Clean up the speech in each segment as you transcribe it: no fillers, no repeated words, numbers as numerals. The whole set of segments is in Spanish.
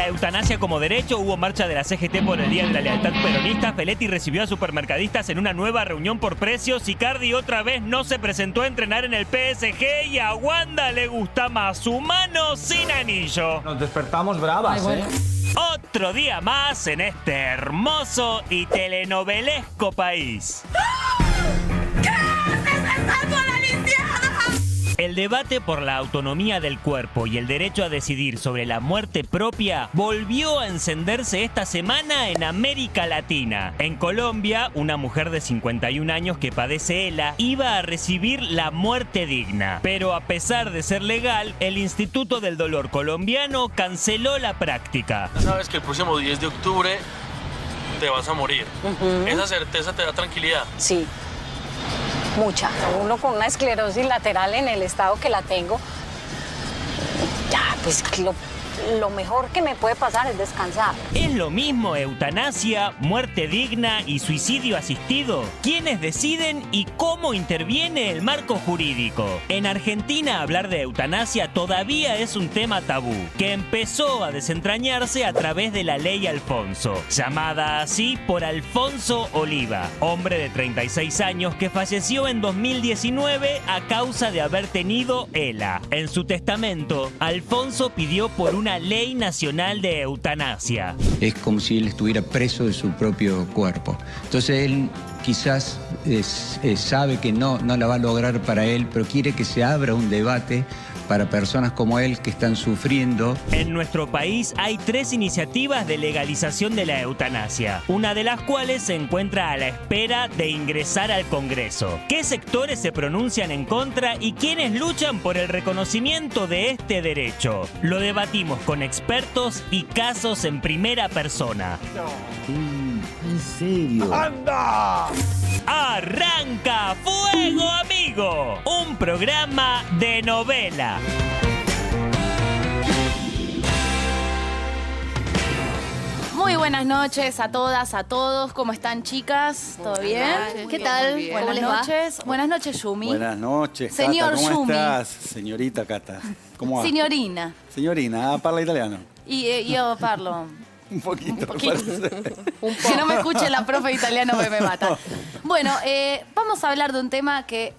la eutanasia como derecho, hubo marcha de la CGT por el Día de la Lealtad Peronista, Feletti recibió a supermercadistas en una nueva reunión por precios, Icardi otra vez no se presentó a entrenar en el PSG y a Wanda le gusta más su mano sin anillo. Nos despertamos bravas, Otro día más en este hermoso y telenovelesco país. El debate por la autonomía del cuerpo y el derecho a decidir sobre la muerte propia volvió a encenderse esta semana en América Latina. En Colombia, una mujer de 51 años que padece ELA iba a recibir la muerte digna. Pero a pesar de ser legal, el Instituto del Dolor colombiano canceló la práctica. Sabes que el próximo 10 de octubre te vas a morir. ¿Esa certeza te da tranquilidad? Sí. Mucha. Uno con una esclerosis lateral en el estado que la tengo, ya, pues lo mejor que me puede pasar es descansar. ¿Es lo mismo eutanasia, muerte digna y suicidio asistido? ¿Quiénes deciden y cómo interviene el marco jurídico? En Argentina hablar de eutanasia todavía es un tema tabú, que empezó a desentrañarse a través de la ley Alfonso, llamada así por Alfonso Oliva, hombre de 36 años que falleció en 2019 a causa de haber tenido ELA. En su testamento, Alfonso pidió por una ley nacional de eutanasia. Es como si él estuviera preso de su propio cuerpo. Entonces él quizás sabe que no la va a lograr para él, pero quiere que se abra un debate para personas como él que están sufriendo. En nuestro país hay 3 iniciativas de legalización de la eutanasia, una de las cuales se encuentra a la espera de ingresar al Congreso. ¿Qué sectores se pronuncian en contra y quiénes luchan por el reconocimiento de este derecho? Lo debatimos con expertos y casos en primera persona. ¿En serio? ¡Anda! ¡Arranca Fuego Amigo! Un programa de novela. Muy buenas noches a todas, a todos. ¿Cómo están, chicas? ¿Todo bien? ¿Qué tal? Buenas noches. Buenas noches, Yumi. Buenas noches, Señor Cata, ¿cómo Yumi. estás? Señorita Cata, ¿cómo va? Signorina. Signorina, parla italiano. Y yo parlo. Un poquito. Que no me escuche la profe de italiano me mata. Bueno, vamos a hablar de un tema que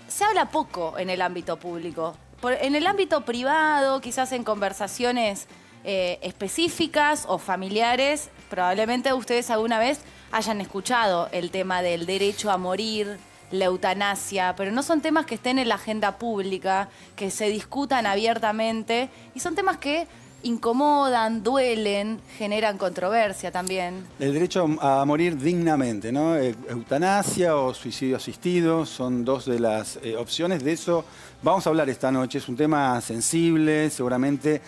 se habla poco en el ámbito público. En el ámbito privado, quizás en conversaciones específicas o familiares, probablemente ustedes alguna vez hayan escuchado el tema del derecho a morir, la eutanasia, pero no son temas que estén en la agenda pública, que se discutan abiertamente, y son temas que incomodan, duelen, generan controversia también. El derecho a morir dignamente, ¿no? Eutanasia o suicidio asistido son 2 de las opciones. De eso vamos a hablar esta noche. Es un tema sensible, seguramente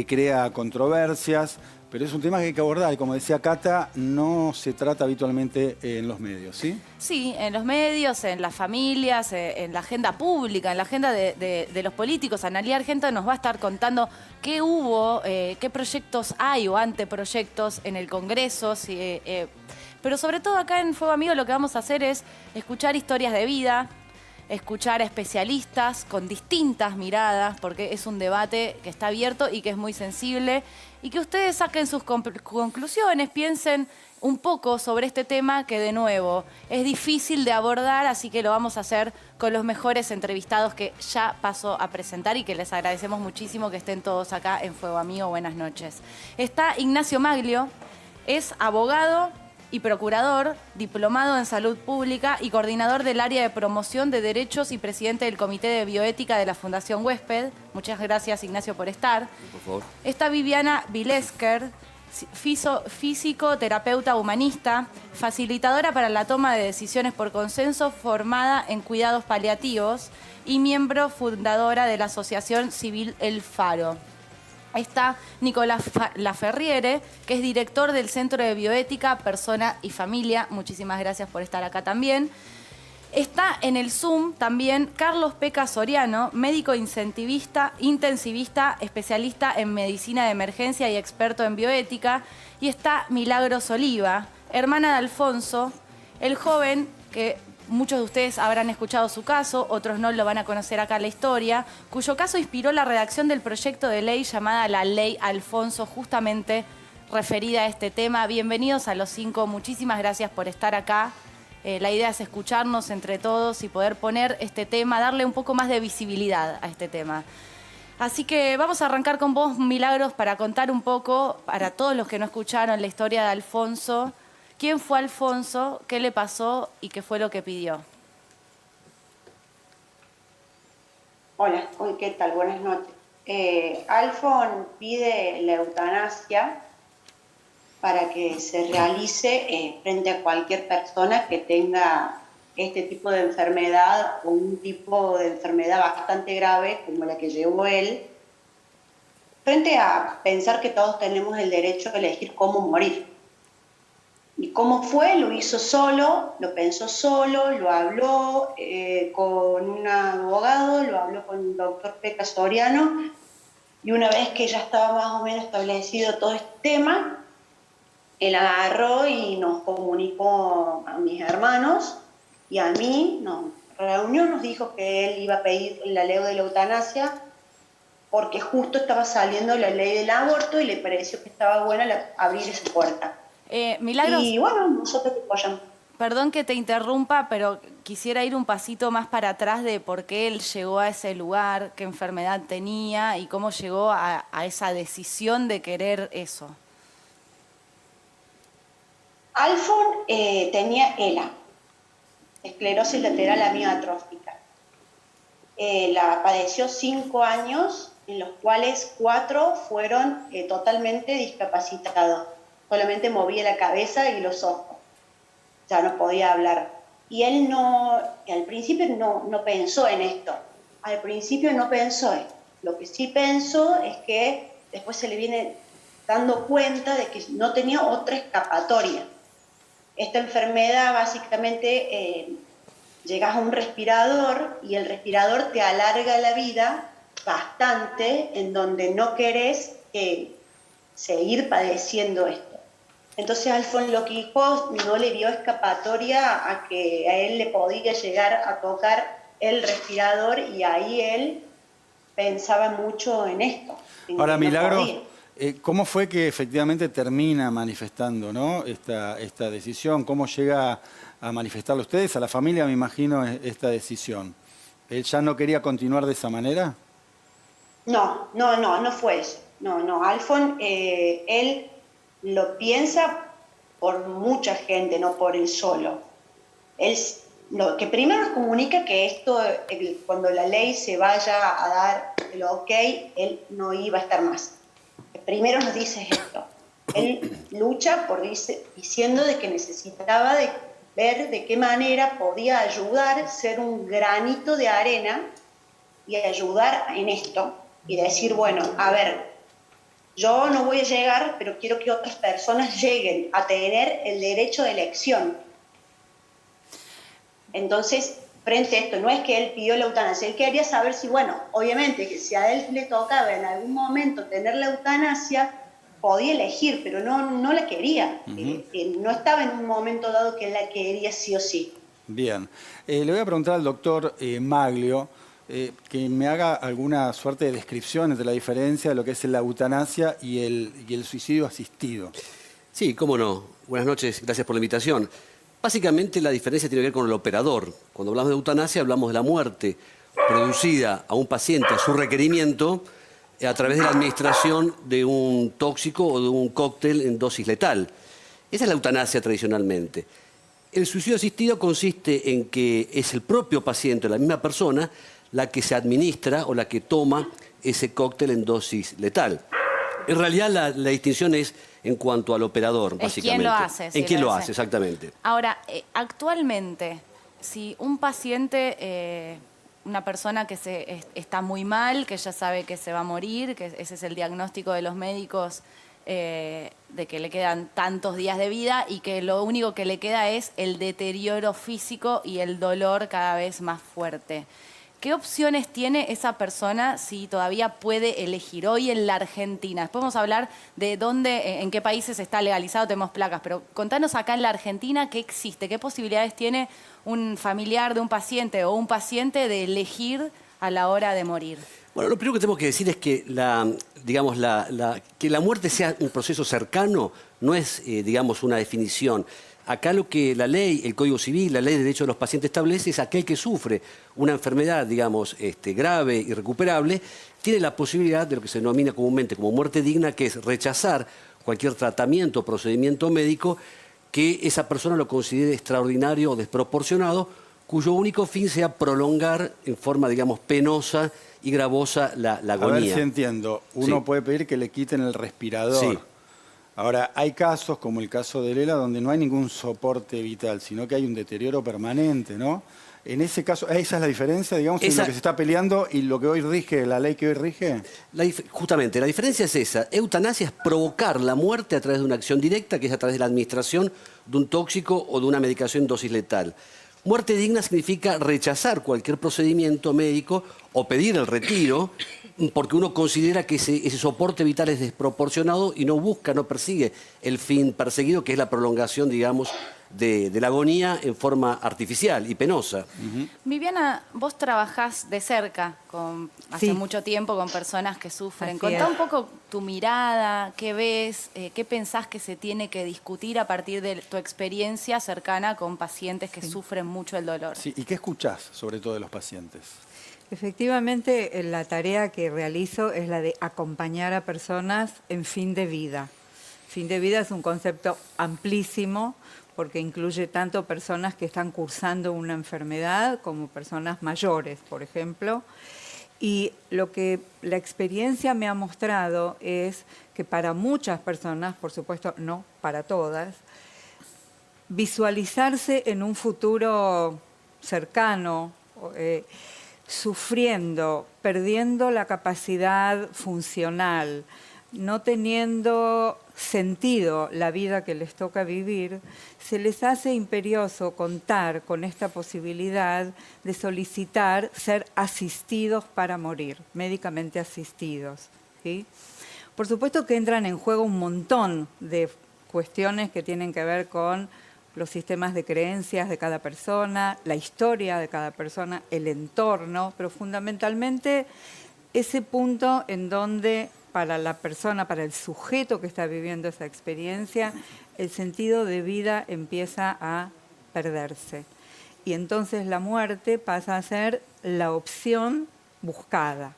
crea controversias, pero es un tema que hay que abordar. Y como decía Cata, no se trata habitualmente en los medios, ¿sí? Sí, en los medios, en las familias, en la agenda pública, en la agenda de los políticos. Analía Argento nos va a estar contando qué hubo, qué proyectos hay o anteproyectos en el Congreso. Pero sobre todo acá en Fuego Amigo lo que vamos a hacer es escuchar historias de vida, escuchar a especialistas con distintas miradas, porque es un debate que está abierto y que es muy sensible, y que ustedes saquen sus conclusiones, piensen un poco sobre este tema que, de nuevo, es difícil de abordar, así que lo vamos a hacer con los mejores entrevistados que ya paso a presentar y que les agradecemos muchísimo que estén todos acá en Fuego Amigo. Buenas noches. Está Ignacio Maglio, es abogado y procurador, diplomado en salud pública y coordinador del área de promoción de derechos y presidente del Comité de Bioética de la Fundación Huésped. Muchas gracias, Ignacio, por estar. Por favor. Está Viviana Vilesker, físico, terapeuta humanista, facilitadora para la toma de decisiones por consenso, formada en cuidados paliativos y miembro fundadora de la Asociación Civil El Faro. Está Nicolás Laferriere, que es director del Centro de Bioética, Persona y Familia. Muchísimas gracias por estar acá también. Está en el Zoom también Carlos Peca Soriano, médico intensivista, especialista en medicina de emergencia y experto en bioética. Y está Milagros Oliva, hermana de Alfonso, el joven que muchos de ustedes habrán escuchado su caso, otros no lo van a conocer acá en la historia, cuyo caso inspiró la redacción del proyecto de ley llamada la Ley Alfonso, justamente referida a este tema. Bienvenidos a los 5, muchísimas gracias por estar acá. La idea es escucharnos entre todos y poder poner este tema, darle un poco más de visibilidad a este tema. Así que vamos a arrancar con vos, Milagros, para contar un poco, para todos los que no escucharon la historia de Alfonso, quién fue Alfonso, qué le pasó y qué fue lo que pidió. Hola, ¿qué tal? Buenas noches. Alfon pide la eutanasia para que se realice frente a cualquier persona que tenga este tipo de enfermedad o un tipo de enfermedad bastante grave como la que llevó él, frente a pensar que todos tenemos el derecho a elegir cómo morir. Y cómo fue, lo hizo solo, lo pensó solo, lo habló con un abogado, lo habló con el doctor Peca Soriano, y una vez que ya estaba más o menos establecido todo este tema, él agarró y nos comunicó a mis hermanos y a mí, nos reunió, nos dijo que él iba a pedir la ley de la eutanasia porque justo estaba saliendo la ley del aborto y le pareció que estaba buena abrir esa puerta. Milagros, y bueno, nosotros te apoyamos. Perdón que te interrumpa, pero quisiera ir un pasito más para atrás de por qué él llegó a ese lugar, qué enfermedad tenía y cómo llegó a esa decisión de querer eso. Alfon tenía ELA, esclerosis lateral amiotrófica. La padeció 5 años, en los cuales 4 fueron totalmente discapacitados. Solamente movía la cabeza y los ojos. Ya no podía hablar. Y él al principio no pensó en esto. Al principio no pensó esto. Lo que sí pensó es que después se le viene dando cuenta de que no tenía otra escapatoria. Esta enfermedad básicamente llegas a un respirador y el respirador te alarga la vida bastante en donde no querés seguir padeciendo esto. Entonces Alfon lo que dijo, no le dio escapatoria a que a él le podía llegar a tocar el respirador y ahí él pensaba mucho en esto. Ahora, Milagros, ¿cómo fue que efectivamente termina manifestando, ¿no? esta decisión? ¿Cómo llega a manifestarle a ustedes, a la familia, me imagino, esta decisión? ¿Él ya no quería continuar de esa manera? No fue eso. No, Alfon, él lo piensa por mucha gente, no por él solo. Él lo que primero nos comunica que esto, cuando la ley se vaya a dar el ok, él no iba a estar más. Primero nos dice esto. Él lucha diciendo de que necesitaba de ver de qué manera podía ayudar, ser un granito de arena y ayudar en esto. Y decir, bueno, a ver, yo no voy a llegar, pero quiero que otras personas lleguen a tener el derecho de elección. Entonces, frente a esto, no es que él pidió la eutanasia, él quería saber si, bueno, obviamente que si a él le tocaba en algún momento tener la eutanasia, podía elegir, pero no la quería. No estaba en un momento dado que él la quería sí o sí. Bien. Le voy a preguntar al doctor Maglio que me haga alguna suerte de descripción entre la diferencia de lo que es la eutanasia y el suicidio asistido. Sí, cómo no. Buenas noches, gracias por la invitación. Básicamente la diferencia tiene que ver con el operador. Cuando hablamos de eutanasia hablamos de la muerte producida a un paciente a su requerimiento a través de la administración de un tóxico o de un cóctel en dosis letal. Esa es la eutanasia tradicionalmente. El suicidio asistido consiste en que es el propio paciente, la misma persona, la que se administra o la que toma ese cóctel en dosis letal. En realidad la distinción es en cuanto al operador, básicamente. ¿Quién lo hace? En quién lo hace, exactamente. Ahora, actualmente, si un paciente, una persona que está muy mal, que ya sabe que se va a morir, que ese es el diagnóstico de los médicos, de que le quedan tantos días de vida y que lo único que le queda es el deterioro físico y el dolor cada vez más fuerte. ¿Qué opciones tiene esa persona si todavía puede elegir hoy en la Argentina? Después vamos a hablar de dónde, en qué países está legalizado, tenemos placas, pero contanos acá en la Argentina qué existe, qué posibilidades tiene un familiar de un paciente o un paciente de elegir a la hora de morir. Bueno, lo primero que tenemos que decir es que que la muerte sea un proceso cercano no es, digamos, una definición. Acá lo que la ley, el Código Civil, la Ley de Derechos de los Pacientes establece es aquel que sufre una enfermedad, digamos, grave, irrecuperable, tiene la posibilidad de lo que se denomina comúnmente como muerte digna, que es rechazar cualquier tratamiento o procedimiento médico que esa persona lo considere extraordinario o desproporcionado, cuyo único fin sea prolongar en forma, digamos, penosa y gravosa la agonía. A ver si entiendo. Uno puede pedir que le quiten el respirador. Sí. Ahora, hay casos, como el caso de Lela, donde no hay ningún soporte vital, sino que hay un deterioro permanente, ¿no? En ese caso, ¿esa es la diferencia, digamos, en lo que se está peleando y lo que hoy rige, la ley que hoy rige? Justamente, la diferencia es esa. Eutanasia es provocar la muerte a través de una acción directa, que es a través de la administración de un tóxico o de una medicación en dosis letal. Muerte digna significa rechazar cualquier procedimiento médico o pedir el retiro porque uno considera que ese soporte vital es desproporcionado y no busca, no persigue el fin perseguido, que es la prolongación, digamos, de la agonía en forma artificial y penosa. Viviana, vos trabajás de cerca, hace mucho tiempo, con personas que sufren. Contá un poco tu mirada, qué ves, qué pensás que se tiene que discutir a partir de tu experiencia cercana con pacientes que sufren mucho el dolor. Sí, ¿y qué escuchás, sobre todo, de los pacientes? Efectivamente, la tarea que realizo es la de acompañar a personas en fin de vida. Fin de vida es un concepto amplísimo porque incluye tanto personas que están cursando una enfermedad como personas mayores, por ejemplo. Y lo que la experiencia me ha mostrado es que para muchas personas, por supuesto no para todas, visualizarse en un futuro cercano, sufriendo, perdiendo la capacidad funcional, no teniendo sentido la vida que les toca vivir, se les hace imperioso contar con esta posibilidad de solicitar ser asistidos para morir, médicamente asistidos, ¿sí? Por supuesto que entran en juego un montón de cuestiones que tienen que ver con los sistemas de creencias de cada persona, la historia de cada persona, el entorno, pero fundamentalmente ese punto en donde para la persona, para el sujeto que está viviendo esa experiencia, el sentido de vida empieza a perderse. Y entonces la muerte pasa a ser la opción buscada.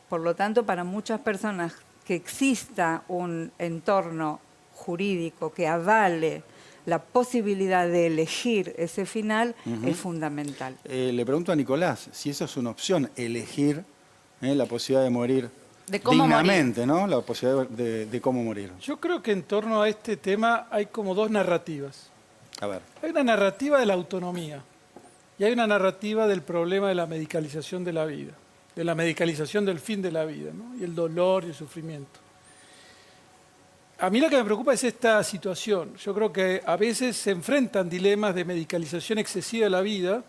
Por lo tanto, para muchas personas que exista un entorno jurídico que avale la posibilidad de elegir ese final es fundamental. Le pregunto a Nicolás si eso es una opción, elegir la posibilidad de morir morir. dignamente, ¿no? La posibilidad de cómo morir. Yo creo que en torno a este tema hay como dos narrativas. A ver. Hay una narrativa de la autonomía y hay una narrativa del problema de la medicalización de la vida, de la medicalización del fin de la vida, ¿no? Y el dolor y el sufrimiento. A mí lo que me preocupa es esta situación. Yo creo que a veces se enfrentan dilemas de medicalización excesiva de la vida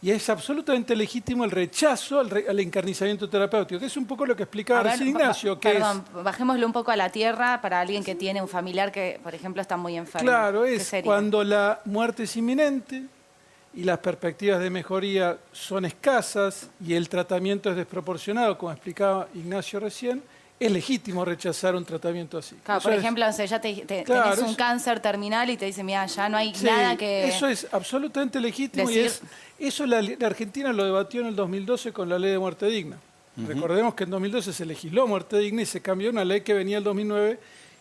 y es absolutamente legítimo el rechazo al encarnizamiento terapéutico, que es un poco lo que explicaba recién Ignacio. Perdón, bajémosle un poco a la tierra para alguien que tiene un familiar que, por ejemplo, está muy enfermo. Claro, es cuando la muerte es inminente y las perspectivas de mejoría son escasas y el tratamiento es desproporcionado, como explicaba Ignacio recién, es legítimo rechazar un tratamiento así. Claro, por ejemplo, ya tenés un cáncer terminal y te dicen, mira, ya no hay nada que... Eso es absolutamente legítimo y eso la Argentina lo debatió en el 2012 con la ley de muerte digna. Recordemos que en 2012 se legisló muerte digna y se cambió una ley que venía el 2009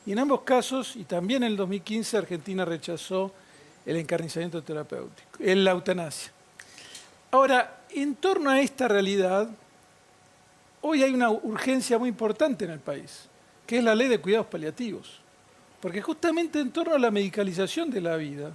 y en ambos casos, y también en el 2015, Argentina rechazó el encarnizamiento terapéutico, la eutanasia. Ahora, en torno a esta realidad, hoy hay una urgencia muy importante en el país, que es la ley de cuidados paliativos. Porque justamente en torno a la medicalización de la vida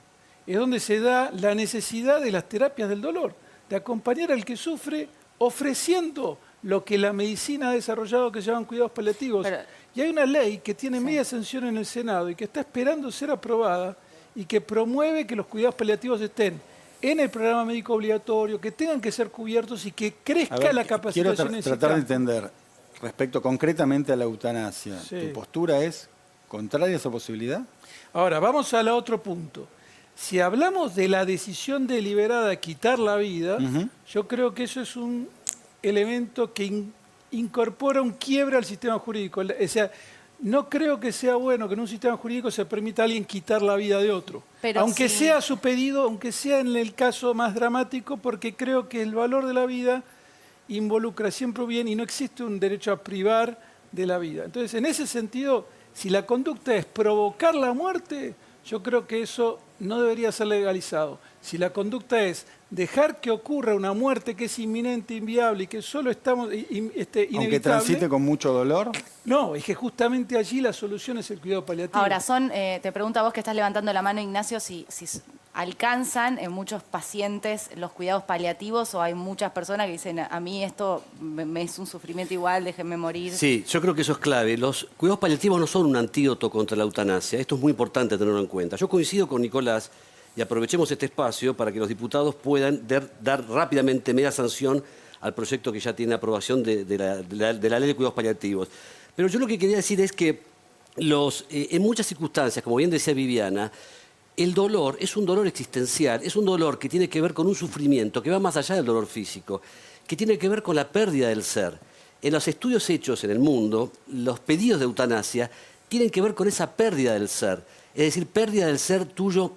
es donde se da la necesidad de las terapias del dolor, de acompañar al que sufre ofreciendo lo que la medicina ha desarrollado que se llaman cuidados paliativos. Y hay una ley que tiene media sanción en el Senado y que está esperando ser aprobada y que promueve que los cuidados paliativos estén en el programa médico obligatorio, que tengan que ser cubiertos y que crezca A ver, la quiero capacitación en ese tratar de campo. entender, respecto concretamente a la eutanasia, Sí. ¿tu postura es contraria a esa posibilidad? Ahora, vamos al otro punto. Si hablamos de la decisión deliberada de quitar la vida, yo creo que eso es un elemento que incorpora un quiebre al sistema jurídico. O sea, no creo que sea bueno que en un sistema jurídico se permita a alguien quitar la vida de otro. Pero aunque sí. sea su pedido, aunque sea en el caso más dramático, porque creo que el valor de la vida involucra siempre un bien y no existe un derecho a privar de la vida. Entonces, en ese sentido, si la conducta es provocar la muerte, yo creo que eso no debería ser legalizado. Si la conducta es dejar que ocurra una muerte que es inminente, inviable y que solo estamos inevitable. Aunque transite con mucho dolor. No, es que justamente allí la solución es el cuidado paliativo. Ahora, te pregunto a vos que estás levantando la mano, Ignacio, si alcanzan en muchos pacientes los cuidados paliativos o hay muchas personas que dicen, a mí esto me es un sufrimiento igual, déjenme morir. Sí, yo creo que eso es clave. Los cuidados paliativos no son un antídoto contra la eutanasia. Esto es muy importante tenerlo en cuenta. Yo coincido con Nicolás y aprovechemos este espacio para que los diputados puedan dar rápidamente media sanción al proyecto que ya tiene aprobación de la ley de cuidados paliativos. Pero yo lo que quería decir es que en muchas circunstancias, como bien decía Viviana, el dolor es un dolor existencial, es un dolor que tiene que ver con un sufrimiento que va más allá del dolor físico, que tiene que ver con la pérdida del ser. En los estudios hechos en el mundo, los pedidos de eutanasia tienen que ver con esa pérdida del ser, es decir, pérdida del ser tuyo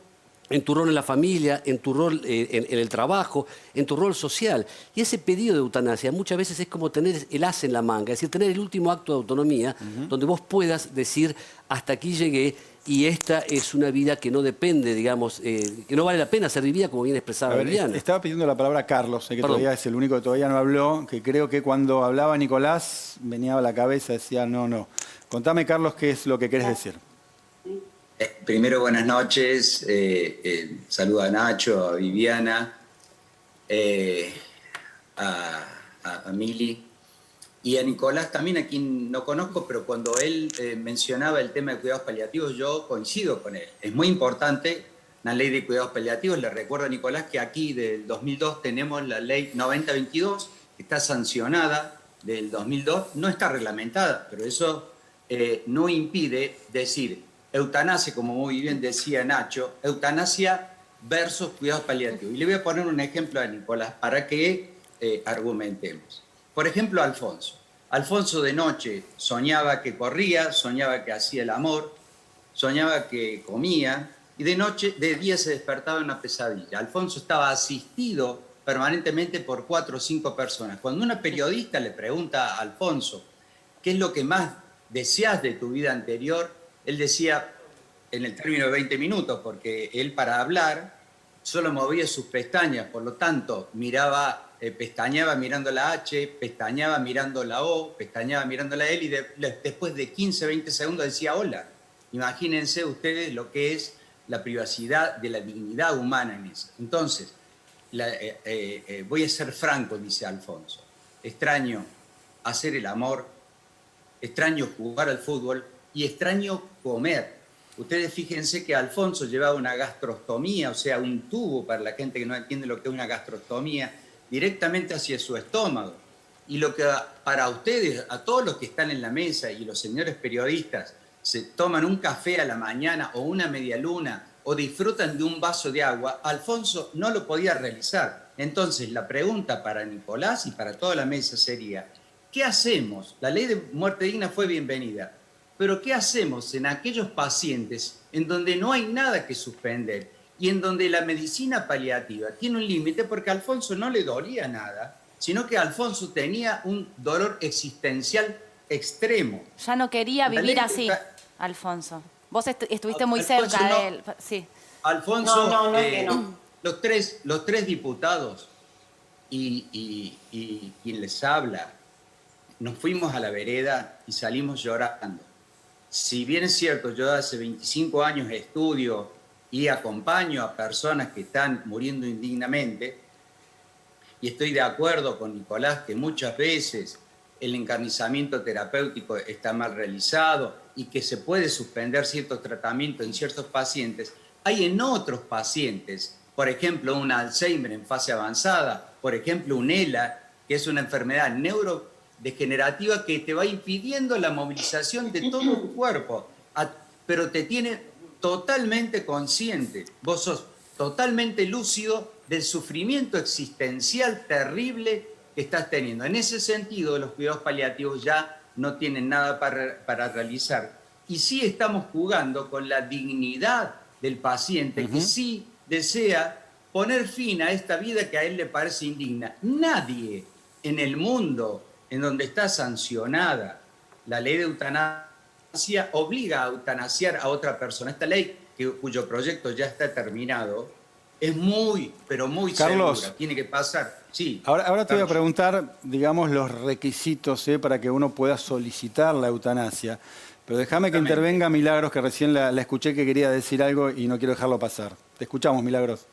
en tu rol en la familia, en tu rol en el trabajo, en tu rol social. Y ese pedido de eutanasia muchas veces es como tener el as en la manga, es decir, tener el último acto de autonomía donde vos puedas decir, hasta aquí llegué y esta es una vida que no depende, digamos, que no vale la pena ser vivida, como bien expresaba Viviana. Estaba pidiendo la palabra Carlos, que Perdón. todavía es el único que todavía no habló, que creo que cuando hablaba Nicolás venía a la cabeza, decía no. Contame, Carlos, qué es lo que querés decir. Primero, buenas noches. Saludo a Nacho, a Viviana, a Mili y a Nicolás también, a quien no conozco, pero cuando él mencionaba el tema de cuidados paliativos, yo coincido con él. Es muy importante la ley de cuidados paliativos. Le recuerdo a Nicolás que aquí del 2002 tenemos la ley 9022, que está sancionada del 2002, no está reglamentada, pero eso no impide decir eutanasia, como muy bien decía Nacho, eutanasia versus cuidados paliativos. Y le voy a poner un ejemplo a Nicolás para que argumentemos. Por ejemplo, Alfonso. Alfonso de noche soñaba que corría, soñaba que hacía el amor, soñaba que comía y de día se despertaba en una pesadilla. Alfonso estaba asistido permanentemente por 4 o 5 personas. Cuando una periodista le pregunta a Alfonso qué es lo que más deseas de tu vida anterior, él decía en el término de 20 minutos, porque él para hablar solo movía sus pestañas, por lo tanto pestañeaba mirando la H, pestañeaba mirando la O, pestañeaba mirando la L y después de 15, 20 segundos decía hola. Imagínense ustedes lo que es la privacidad de la dignidad humana en eso. Entonces, voy a ser franco, dice Alfonso. Extraño hacer el amor, extraño jugar al fútbol y extraño comer. Ustedes fíjense que Alfonso llevaba una gastrostomía, o sea, un tubo, para la gente que no entiende lo que es una gastrostomía, directamente hacia su estómago. Y lo que para ustedes, a todos los que están en la mesa y los señores periodistas, se toman un café a la mañana o una media luna o disfrutan de un vaso de agua, Alfonso no lo podía realizar. Entonces, la pregunta para Nicolás y para toda la mesa sería, ¿qué hacemos? La ley de muerte digna fue bienvenida, pero ¿qué hacemos en aquellos pacientes en donde no hay nada que suspender y en donde la medicina paliativa tiene un límite? Porque a Alfonso no le dolía nada, sino que Alfonso tenía un dolor existencial extremo. Ya no quería vivir así, Alfonso. Vos estuviste muy cerca de él. Sí. Alfonso, los tres diputados y quien les habla, nos fuimos a la vereda y salimos llorando. Si bien es cierto, yo hace 25 años estudio y acompaño a personas que están muriendo indignamente, y estoy de acuerdo con Nicolás que muchas veces el encarnizamiento terapéutico está mal realizado y que se puede suspender ciertos tratamientos en ciertos pacientes, hay en otros pacientes, por ejemplo, un Alzheimer en fase avanzada, por ejemplo, un ELA, que es una enfermedad neurodegenerativa que te va impidiendo la movilización de todo tu cuerpo, pero te tiene totalmente consciente. Vos sos totalmente lúcido del sufrimiento existencial terrible que estás teniendo. En ese sentido, los cuidados paliativos ya no tienen nada para realizar. Y sí estamos jugando con la dignidad del paciente, que sí desea poner fin a esta vida que a él le parece indigna. Nadie en el mundo en donde está sancionada la ley de eutanasia obliga a eutanasiar a otra persona. Esta ley, cuyo proyecto ya está terminado, es muy, pero muy Carlos, segura. Tiene que pasar. Sí. Ahora te voy a preguntar, digamos, los requisitos para que uno pueda solicitar la eutanasia. Pero déjame que intervenga Milagros, que recién la escuché que quería decir algo y no quiero dejarlo pasar. Te escuchamos, Milagros.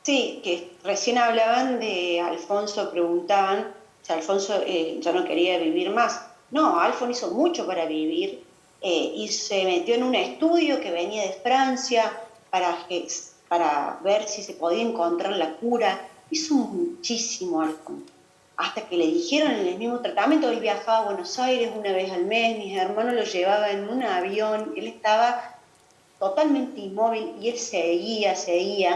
Sí, que recién hablaban de Alfonso, preguntaban si Alfonso ya no quería vivir más. No, Alfonso hizo mucho para vivir y se metió en un estudio que venía de Francia para ver si se podía encontrar la cura. Hizo muchísimo Alfonso. Hasta que le dijeron en el mismo tratamiento, él viajaba a Buenos Aires una vez al mes, mis hermanos lo llevaban en un avión, él estaba totalmente inmóvil y él seguía, y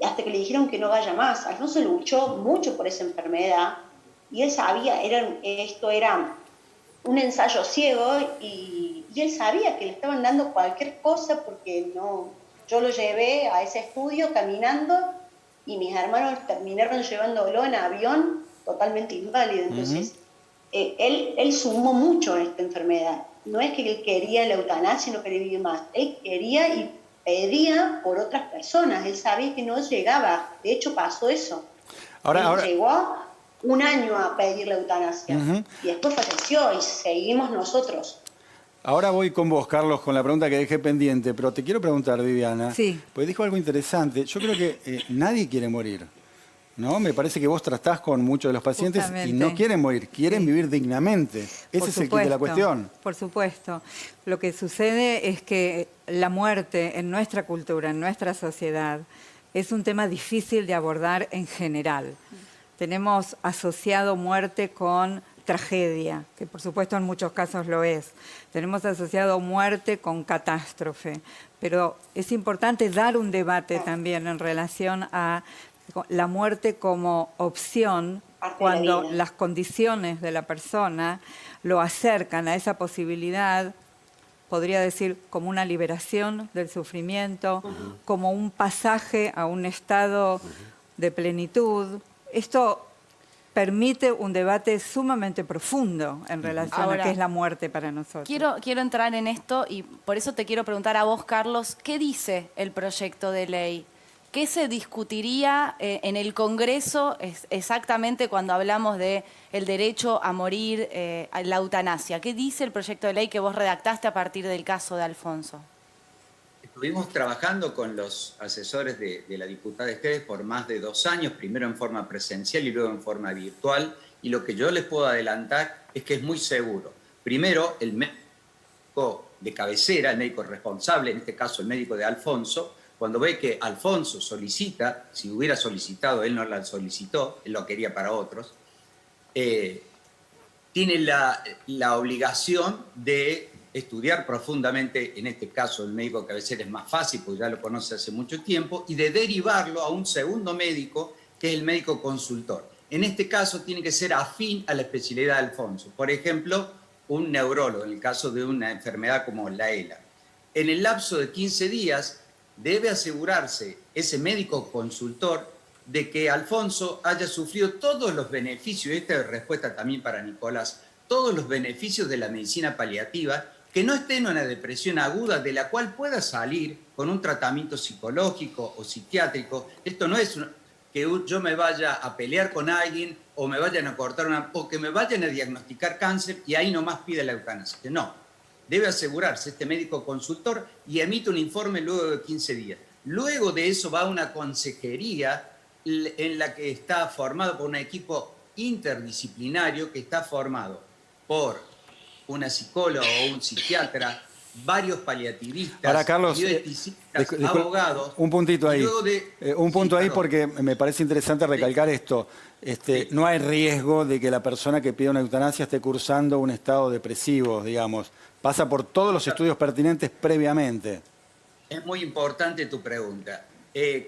hasta que le dijeron que no vaya más. Alfonso luchó mucho por esa enfermedad y él sabía, esto era un ensayo ciego y él sabía que le estaban dando cualquier cosa porque no. Yo lo llevé a ese estudio caminando y mis hermanos terminaron llevándolo en avión totalmente inválido. Entonces, él sumó mucho a esta enfermedad. No es que él quería la eutanasia y no quería vivir más. Él quería y pedía por otras personas. Él sabía que no llegaba. De hecho, pasó eso. Él llegó un año a pedir la eutanasia y después falleció y seguimos nosotros. Ahora voy con vos, Carlos, con la pregunta que dejé pendiente, pero te quiero preguntar, Viviana, pues dijo algo interesante. Yo creo que nadie quiere morir, ¿no? Me parece que vos tratás con muchos de los pacientes y no quieren morir, quieren vivir dignamente. Ese es el quid de la cuestión. Por supuesto. Lo que sucede es que la muerte en nuestra cultura, en nuestra sociedad, es un tema difícil de abordar en general. Tenemos asociado muerte con tragedia, que por supuesto en muchos casos lo es. Tenemos asociado muerte con catástrofe, pero es importante dar un debate también en relación a la muerte como opción cuando las condiciones de la persona lo acercan a esa posibilidad, podría decir como una liberación del sufrimiento, como un pasaje a un estado de plenitud. Esto permite un debate sumamente profundo en relación a qué es la muerte para nosotros. Quiero entrar en esto y por eso te quiero preguntar a vos, Carlos, ¿qué dice el proyecto de ley? ¿Qué se discutiría en el Congreso exactamente cuando hablamos del derecho a morir, a la eutanasia? ¿Qué dice el proyecto de ley que vos redactaste a partir del caso de Alfonso? Estuvimos trabajando con los asesores de la diputada Esteves por más de 2 años, primero en forma presencial y luego en forma virtual, y lo que yo les puedo adelantar es que es muy seguro. Primero, el médico de cabecera, el médico responsable, en este caso el médico de Alfonso, cuando ve que Alfonso solicita, si hubiera solicitado, él no la solicitó, él lo quería para otros, tiene la obligación de estudiar profundamente, en este caso el médico de cabecera es más fácil porque ya lo conoce hace mucho tiempo, y de derivarlo a un segundo médico que es el médico consultor. En este caso tiene que ser afín a la especialidad de Alfonso. Por ejemplo, un neurólogo, en el caso de una enfermedad como la ELA. En el lapso de 15 días debe asegurarse ese médico consultor de que Alfonso haya sufrido todos los beneficios, y esta es respuesta también para Nicolás, todos los beneficios de la medicina paliativa, que no esté en una depresión aguda de la cual pueda salir con un tratamiento psicológico o psiquiátrico. Esto no es que yo me vaya a pelear con alguien o me vayan a cortar o que me vayan a diagnosticar cáncer y ahí nomás pide la eutanasia. No, debe asegurarse este médico consultor y emite un informe luego de 15 días. Luego de eso va a una consejería en la que está formado por un equipo interdisciplinario que está formado por una psicóloga o un psiquiatra, varios paliativistas, Ahora, Carlos, bioeticistas, abogados. Un puntito ahí. Un punto ahí perdón. porque me parece interesante recalcar esto. No hay riesgo de que la persona que pide una eutanasia esté cursando un estado depresivo, digamos. Pasa por todos los estudios pertinentes previamente. Es muy importante tu pregunta.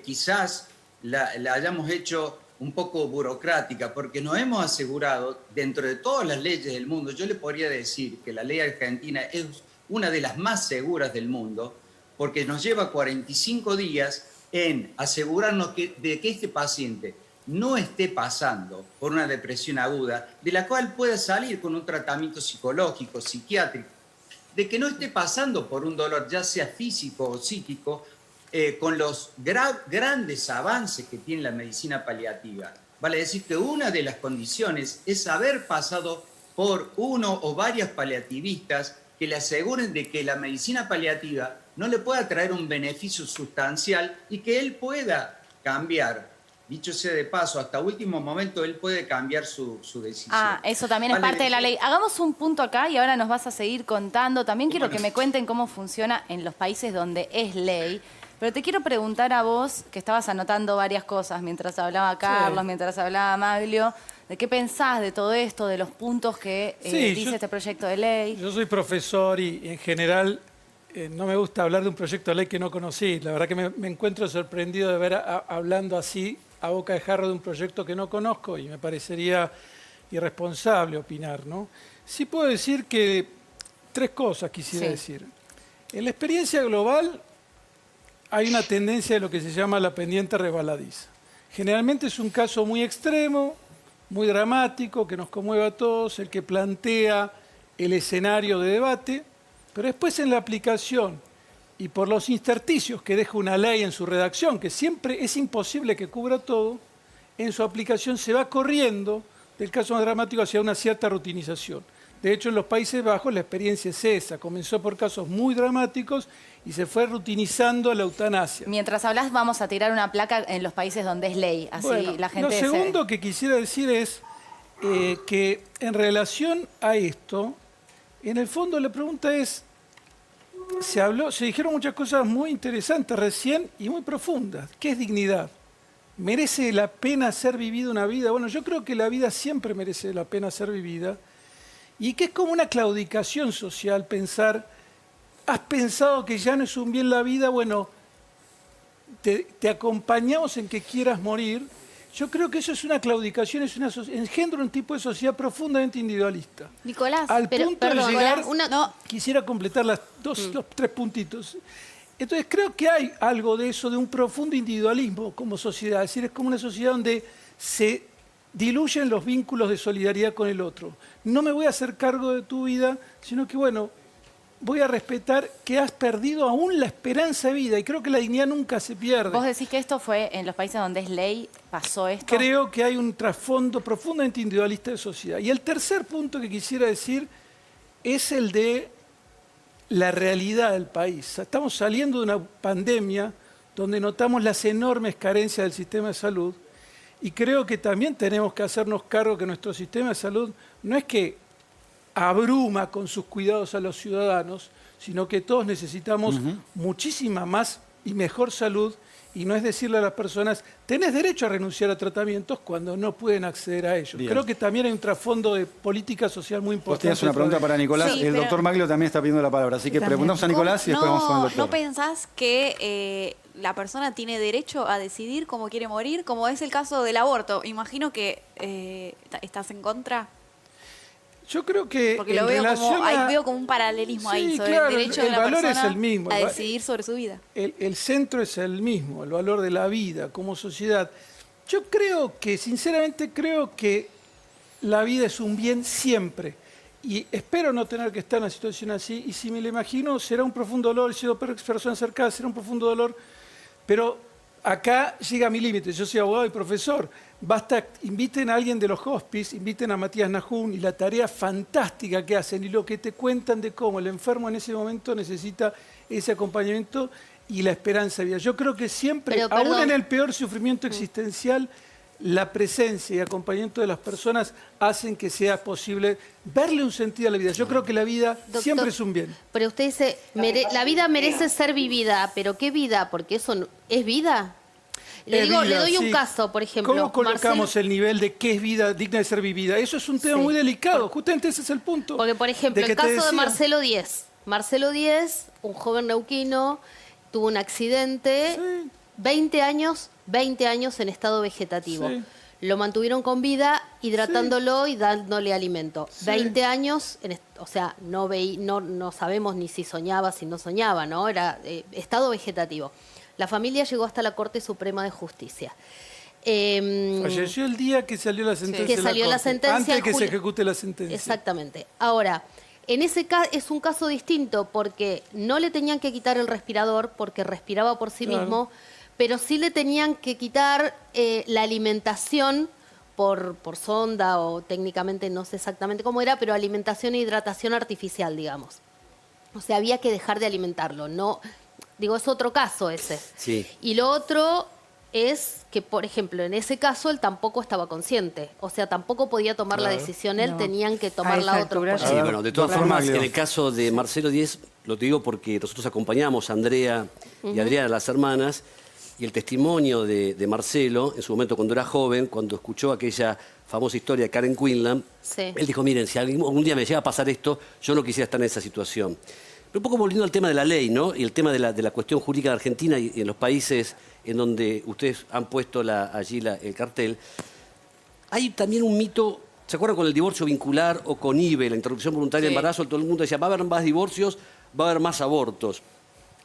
Quizás la hayamos hecho un poco burocrática, porque nos hemos asegurado, dentro de todas las leyes del mundo, yo le podría decir que la ley argentina es una de las más seguras del mundo, porque nos lleva 45 días en asegurarnos de que este paciente no esté pasando por una depresión aguda, de la cual pueda salir con un tratamiento psicológico, psiquiátrico, de que no esté pasando por un dolor, ya sea físico o psíquico, con los grandes avances que tiene la medicina paliativa. Vale decir que una de las condiciones es haber pasado por uno o varias paliativistas que le aseguren de que la medicina paliativa no le pueda traer un beneficio sustancial y que él pueda cambiar. Dicho sea de paso, hasta último momento él puede cambiar su decisión. Eso también es parte de la ley. Hagamos un punto acá y ahora nos vas a seguir contando. También quiero que me cuenten cómo funciona en los países donde es ley. Pero te quiero preguntar a vos, que estabas anotando varias cosas mientras hablaba Carlos, mientras hablaba Maglio, ¿de qué pensás de todo esto, de los puntos que dice este proyecto de ley? Yo soy profesor y en general no me gusta hablar de un proyecto de ley que no conocí. La verdad que me encuentro sorprendido de ver hablando así a boca de jarro de un proyecto que no conozco y me parecería irresponsable opinar, ¿no? Sí puedo decir que 3 cosas quisiera decir. En la experiencia global hay una tendencia de lo que se llama la pendiente resbaladiza. Generalmente es un caso muy extremo, muy dramático, que nos conmueve a todos, el que plantea el escenario de debate, pero después en la aplicación y por los intersticios que deja una ley en su redacción, que siempre es imposible que cubra todo, en su aplicación se va corriendo del caso más dramático hacia una cierta rutinización. De hecho, en los Países Bajos la experiencia es esa. Comenzó por casos muy dramáticos y se fue rutinizando la eutanasia. Mientras hablas, vamos a tirar una placa en los países donde es ley. Así la gente Lo segundo que quisiera decir es que en relación a esto, en el fondo la pregunta es, se dijeron muchas cosas muy interesantes recién y muy profundas. ¿Qué es dignidad? ¿Merece la pena ser vivida una vida? Bueno, yo creo que la vida siempre merece la pena ser vivida. Y que es como una claudicación social pensar, has pensado que ya no es un bien la vida, bueno, te acompañamos en que quieras morir. Yo creo que eso es una claudicación, engendra un tipo de sociedad profundamente individualista. Nicolás, al punto de llegar, no. Quisiera completar los 3 puntitos. Entonces creo que hay algo de eso, de un profundo individualismo como sociedad. Es decir, es como una sociedad donde se diluyen los vínculos de solidaridad con el otro. No me voy a hacer cargo de tu vida, sino que, bueno, voy a respetar que has perdido aún la esperanza de vida. Y creo que la dignidad nunca se pierde. ¿Vos decís que esto fue en los países donde es ley, pasó esto? Creo que hay un trasfondo profundamente individualista de sociedad. Y el tercer punto que quisiera decir es el de la realidad del país. Estamos saliendo de una pandemia donde notamos las enormes carencias del sistema de salud. Y creo que también tenemos que hacernos cargo que nuestro sistema de salud no es que abruma con sus cuidados a los ciudadanos, sino que todos necesitamos muchísima más y mejor salud, y no es decirle a las personas, tenés derecho a renunciar a tratamientos cuando no pueden acceder a ellos. Bien. Creo que también hay un trasfondo de política social muy importante. Vos tenías una pregunta para Nicolás. Sí, el doctor Maglio también está pidiendo la palabra, así que preguntamos a Nicolás y después vamos con el doctor. ¿No pensás que la persona tiene derecho a decidir cómo quiere morir, como es el caso del aborto? Imagino que estás en contra. Yo creo que porque lo veo como un paralelismo ahí sobre el derecho de la persona es el mismo, a decidir sobre su vida. El centro es el mismo, el valor de la vida como sociedad. Yo creo que, sinceramente, creo que la vida es un bien siempre. Y espero no tener que estar en una situación así. Y si me lo imagino, será un profundo dolor. He sido persona cercana, será un profundo dolor. Pero acá llega mi límite. Yo soy abogado y profesor. Basta, inviten a alguien de los hospice, inviten a Matías Nahum y la tarea fantástica que hacen y lo que te cuentan de cómo el enfermo en ese momento necesita ese acompañamiento y la esperanza de vida. Yo creo que siempre, aún en el peor sufrimiento existencial, la presencia y acompañamiento de las personas hacen que sea posible verle un sentido a la vida. Yo creo que la vida siempre es un bien. Pero usted dice, la vida merece ser vivida, pero ¿qué vida? Porque eso es vida. Le doy un caso, por ejemplo. ¿Cómo colocamos el nivel de qué es vida digna de ser vivida? Eso es un tema muy delicado, justamente ese es el punto. Porque, por ejemplo, el caso de Marcelo Díez. Marcelo Díez, un joven neuquino, tuvo un accidente, 20 años en estado vegetativo. Sí. Lo mantuvieron con vida, hidratándolo y dándole alimento. 20 años, o sea, no sabemos ni si soñaba, si no soñaba, ¿no? Era estado vegetativo. La familia llegó hasta la Corte Suprema de Justicia. Falleció el día que salió la sentencia. Que salió la sentencia. Antes de que se ejecute la sentencia. Exactamente. Ahora, en ese caso es un caso distinto porque no le tenían que quitar el respirador porque respiraba por sí mismo, pero sí le tenían que quitar la alimentación por sonda o técnicamente no sé exactamente cómo era, pero alimentación e hidratación artificial, digamos. O sea, había que dejar de alimentarlo. No, digo, es otro caso ese. Sí. Y lo otro es que, por ejemplo, en ese caso él tampoco estaba consciente. O sea, tampoco podía tomar la decisión él, tenían que tomarla otros. Sí, bueno, de todas formas, en el caso de Marcelo Díez, lo digo porque nosotros acompañamos a Andrea y Adriana, las hermanas, y el testimonio de Marcelo, en su momento cuando era joven, cuando escuchó aquella famosa historia de Karen Quinlan, él dijo, miren, si algún día me llega a pasar esto, yo no quisiera estar en esa situación. Pero un poco volviendo al tema de la ley, ¿no? Y el tema de la cuestión jurídica de Argentina y en los países en donde ustedes han puesto allí el cartel, hay también un mito. ¿Se acuerdan con el divorcio vincular o con IVE, la interrupción voluntaria de embarazo? Todo el mundo decía, va a haber más divorcios, va a haber más abortos.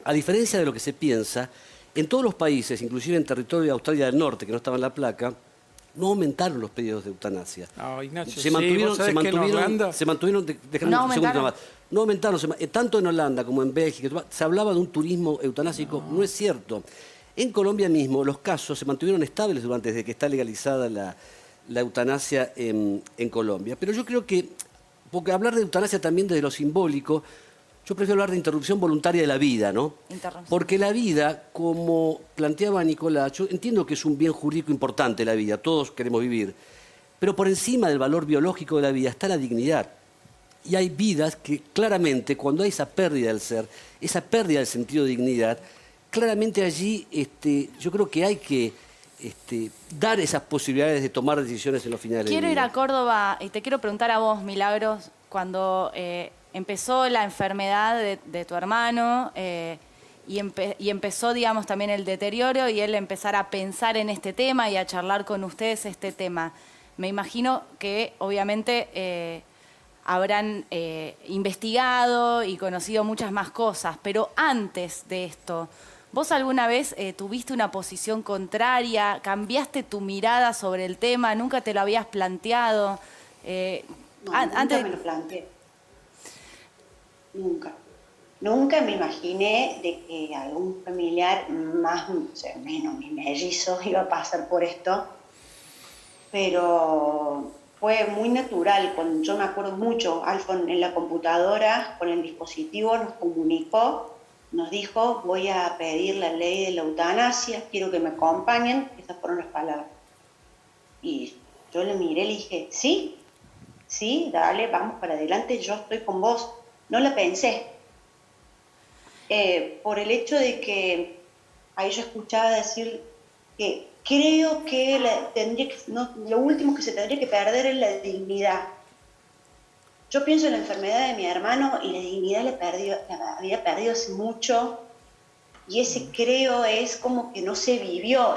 A diferencia de lo que se piensa, en todos los países, inclusive en territorio de Australia del Norte, que no estaba en la placa, no aumentaron los pedidos de eutanasia. No, Ignacio, se mantuvieron, no aumentaron, tanto en Holanda como en Bélgica, se hablaba de un turismo eutanásico, no es cierto. En Colombia mismo los casos se mantuvieron estables desde que está legalizada la eutanasia en Colombia. Pero yo creo que, porque hablar de eutanasia también desde lo simbólico, yo prefiero hablar de interrupción voluntaria de la vida, ¿no? Porque la vida, como planteaba Nicolás, yo entiendo que es un bien jurídico importante la vida, todos queremos vivir, pero por encima del valor biológico de la vida está la dignidad. Y hay vidas que claramente, cuando hay esa pérdida del ser, esa pérdida del sentido de dignidad, claramente allí yo creo que hay que dar esas posibilidades de tomar decisiones en los finales del día. Quiero ir a Córdoba y te quiero preguntar a vos, Milagros, cuando empezó la enfermedad de tu hermano y empezó, digamos, también el deterioro y él empezar a pensar en este tema y a charlar con ustedes este tema. Me imagino que, obviamente, habrán investigado y conocido muchas más cosas, pero antes de esto, ¿vos alguna vez tuviste una posición contraria? ¿Cambiaste tu mirada sobre el tema? ¿Nunca te lo habías planteado? Nunca me lo planteé. Nunca. Nunca me imaginé de que algún familiar más, o sea, menos mi mellizo, iba a pasar por esto, pero fue muy natural. Cuando yo me acuerdo mucho, Alfon en la computadora, con el dispositivo, nos comunicó, nos dijo, voy a pedir la ley de la eutanasia, quiero que me acompañen, esas fueron las palabras. Y yo le miré y le dije, sí, dale, vamos para adelante, yo estoy con vos. No la pensé, por el hecho de que ahí yo escuchaba decir que creo que lo último que se tendría que perder es la dignidad. Yo pienso en la enfermedad de mi hermano y la dignidad la había perdido hace mucho, y ese creo es como que no se vivió,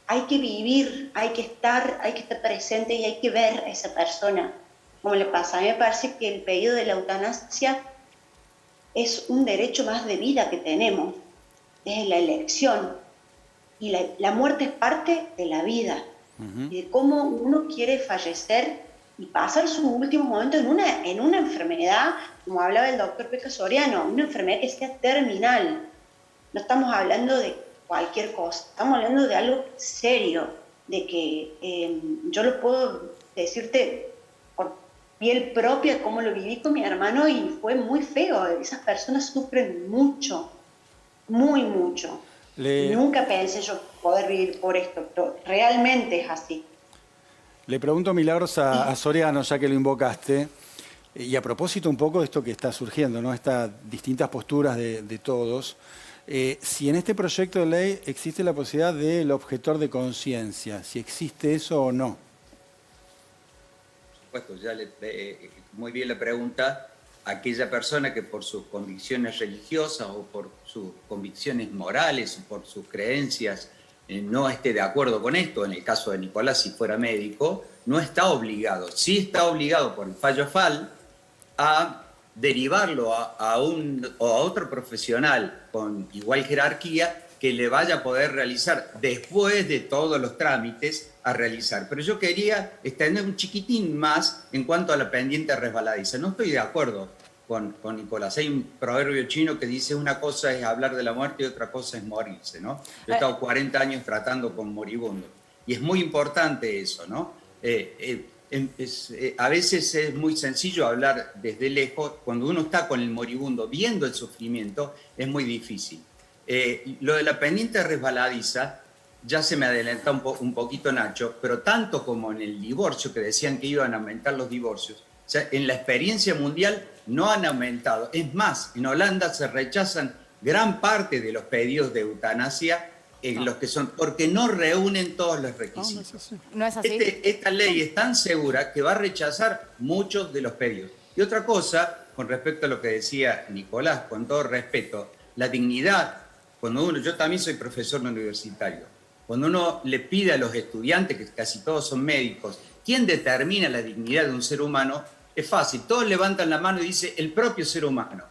hay que vivir, hay que estar presente y hay que ver a esa persona. Como le pasa, a mí me parece que el pedido de la eutanasia es un derecho más de vida que tenemos, es la elección, y la muerte es parte de la vida, y de cómo uno quiere fallecer y pasar sus últimos momentos en una enfermedad, como hablaba el doctor Peca Soriano, una enfermedad que sea terminal. No estamos hablando de cualquier cosa, estamos hablando de algo serio, de que yo lo puedo decirte por piel propia, cómo lo viví con mi hermano, y fue muy feo. Esas personas sufren mucho, muy mucho. Nunca pensé yo poder vivir por esto, pero realmente es así. Le pregunto, Milagros, a Soriano, ya que lo invocaste, y a propósito un poco de esto que está surgiendo, ¿no? Estas distintas posturas de todos, si en este proyecto de ley existe la posibilidad del objetor de conciencia, si existe eso o no. Por supuesto, ya muy bien la pregunta. Aquella persona que por sus convicciones religiosas o por sus convicciones morales o por sus creencias no esté de acuerdo con esto, en el caso de Nicolás, si fuera médico, no está obligado. Sí está obligado por el fallo FAL a derivarlo a otro profesional con igual jerarquía que le vaya a poder realizar después de todos los trámites a realizar. Pero yo quería extender un chiquitín más en cuanto a la pendiente resbaladiza. No estoy de acuerdo con Nicolás. Hay un proverbio chino que dice una cosa es hablar de la muerte y otra cosa es morirse, ¿no? Yo he estado 40 años tratando con moribundos y es muy importante eso, ¿no? A veces es muy sencillo hablar desde lejos. Cuando uno está con el moribundo viendo el sufrimiento es muy difícil. Lo de la pendiente resbaladiza, ya se me adelanta un poquito Nacho, pero tanto como en el divorcio, que decían que iban a aumentar los divorcios, o sea, en la experiencia mundial no han aumentado. Es más, en Holanda se rechazan gran parte de los pedidos de eutanasia, los que son, porque no reúnen todos los requisitos. No es así. Esta ley es tan segura que va a rechazar muchos de los pedidos. Y otra cosa, con respecto a lo que decía Nicolás, con todo respeto, la dignidad, yo también soy profesor universitario, cuando uno le pide a los estudiantes, que casi todos son médicos, ¿quién determina la dignidad de un ser humano? Es fácil, todos levantan la mano y dicen el propio ser humano.